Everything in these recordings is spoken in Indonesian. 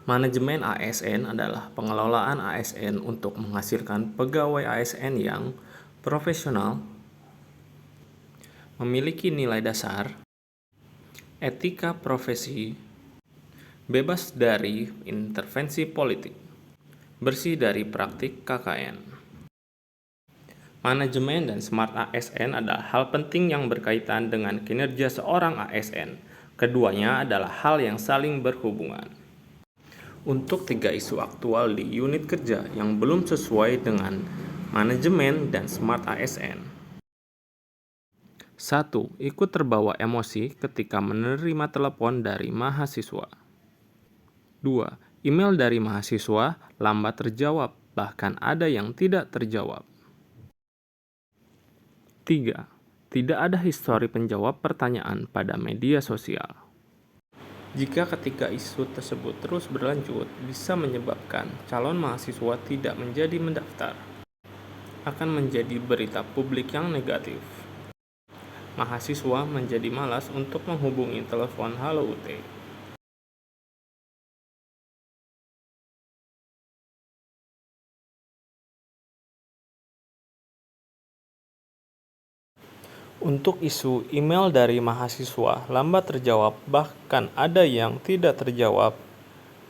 Manajemen ASN adalah pengelolaan ASN untuk menghasilkan pegawai ASN yang profesional, memiliki nilai dasar, etika profesi, bebas dari intervensi politik, bersih dari praktik KKN. Manajemen dan smart ASN adalah hal penting yang berkaitan dengan kinerja seorang ASN. Keduanya adalah hal yang saling berhubungan. Untuk 3 isu aktual di unit kerja yang belum sesuai dengan manajemen dan smart ASN. 1. Ikut terbawa emosi ketika menerima telepon dari mahasiswa. 2. Email dari mahasiswa lambat terjawab, bahkan ada yang tidak terjawab. 3. Tidak ada histori penjawab pertanyaan pada media sosial. Jika ketika isu tersebut terus berlanjut, bisa menyebabkan calon mahasiswa tidak menjadi mendaftar. Akan menjadi berita publik yang negatif. Mahasiswa menjadi malas untuk menghubungi telepon Halo UT. Untuk isu email dari mahasiswa lambat terjawab, bahkan ada yang tidak terjawab,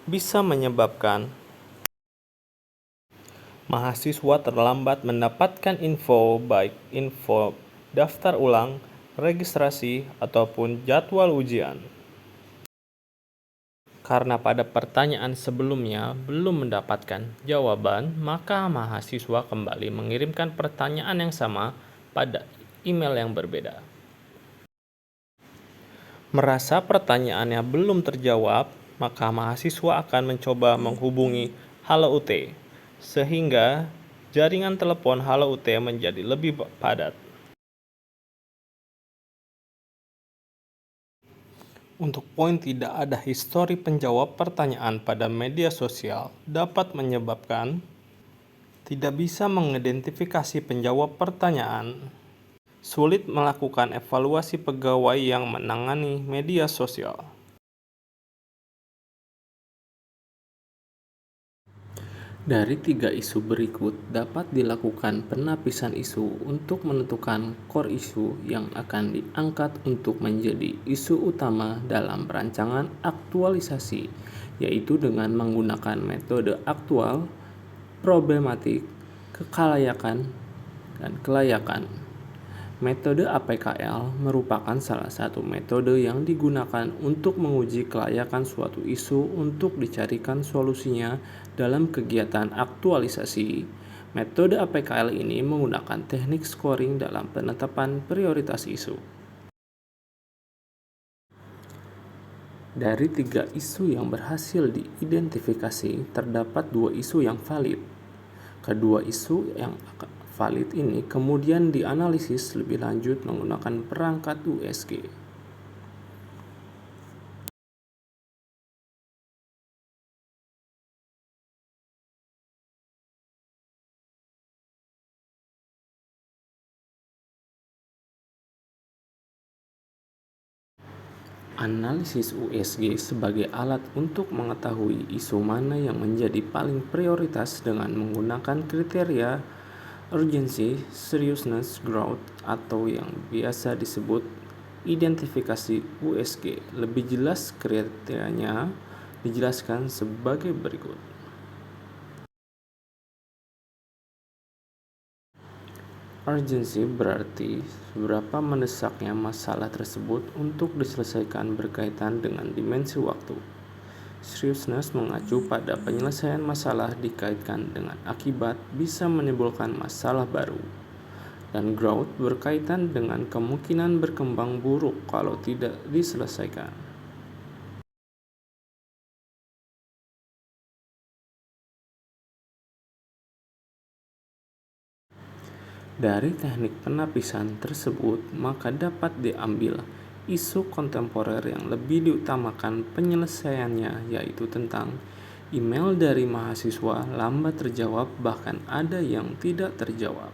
bisa menyebabkan mahasiswa terlambat mendapatkan info, baik info daftar ulang, registrasi, ataupun jadwal ujian. Karena pada pertanyaan sebelumnya belum mendapatkan jawaban, maka mahasiswa kembali mengirimkan pertanyaan yang sama pada email yang berbeda. Merasa pertanyaannya belum terjawab, maka mahasiswa akan mencoba menghubungi Halo UT, sehingga jaringan telepon Halo UT menjadi lebih padat. Untuk poin tidak ada histori penjawab pertanyaan pada media sosial dapat menyebabkan tidak bisa mengidentifikasi penjawab pertanyaan, sulit melakukan evaluasi pegawai yang menangani media sosial. Dari 3 isu berikut dapat dilakukan penapisan isu untuk menentukan core isu yang akan diangkat untuk menjadi isu utama dalam rancangan aktualisasi, yaitu dengan menggunakan metode aktual, problematik, kelayakan, dan kelayakan. Metode APKL merupakan salah satu metode yang digunakan untuk menguji kelayakan suatu isu untuk dicarikan solusinya dalam kegiatan aktualisasi. Metode APKL ini menggunakan teknik scoring dalam penetapan prioritas isu. Dari 3 isu yang berhasil diidentifikasi, terdapat 2 isu yang valid. Kedua isu yang valid ini kemudian dianalisis lebih lanjut menggunakan perangkat USG. Analisis USG sebagai alat untuk mengetahui isu mana yang menjadi paling prioritas dengan menggunakan kriteria urgency, seriousness, growth, atau yang biasa disebut identifikasi USG. Lebih jelas kriterianya dijelaskan sebagai berikut. Urgency berarti seberapa mendesaknya masalah tersebut untuk diselesaikan berkaitan dengan dimensi waktu. Seriousness mengacu pada penyelesaian masalah dikaitkan dengan akibat bisa menimbulkan masalah baru. Dan growth berkaitan dengan kemungkinan berkembang buruk kalau tidak diselesaikan. Dari teknik penapisan tersebut, maka dapat diambil isu kontemporer yang lebih diutamakan penyelesaiannya, yaitu tentang email dari mahasiswa lambat terjawab, bahkan ada yang tidak terjawab.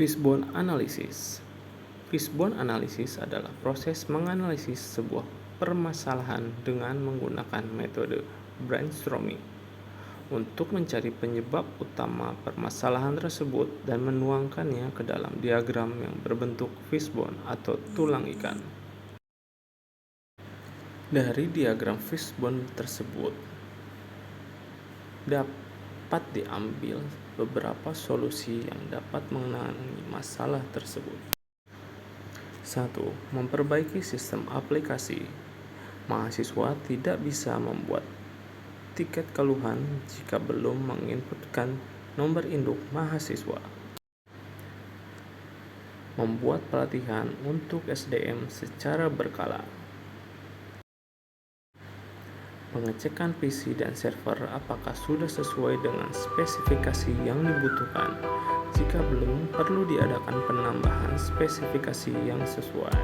Fishbone Analysis. Fishbone Analysis adalah proses menganalisis sebuah permasalahan dengan menggunakan metode brainstorming untuk mencari penyebab utama permasalahan tersebut dan menuangkannya ke dalam diagram yang berbentuk fishbone atau tulang ikan. Dari diagram fishbone tersebut dapat diambil beberapa solusi yang dapat menangani masalah tersebut. 1. Memperbaiki sistem aplikasi. Mahasiswa tidak bisa membuat tiket keluhan jika belum menginputkan nomor induk mahasiswa. Membuat pelatihan untuk SDM secara berkala. Pengecekan PC dan server apakah sudah sesuai dengan spesifikasi yang dibutuhkan. Jika belum, perlu diadakan penambahan spesifikasi yang sesuai.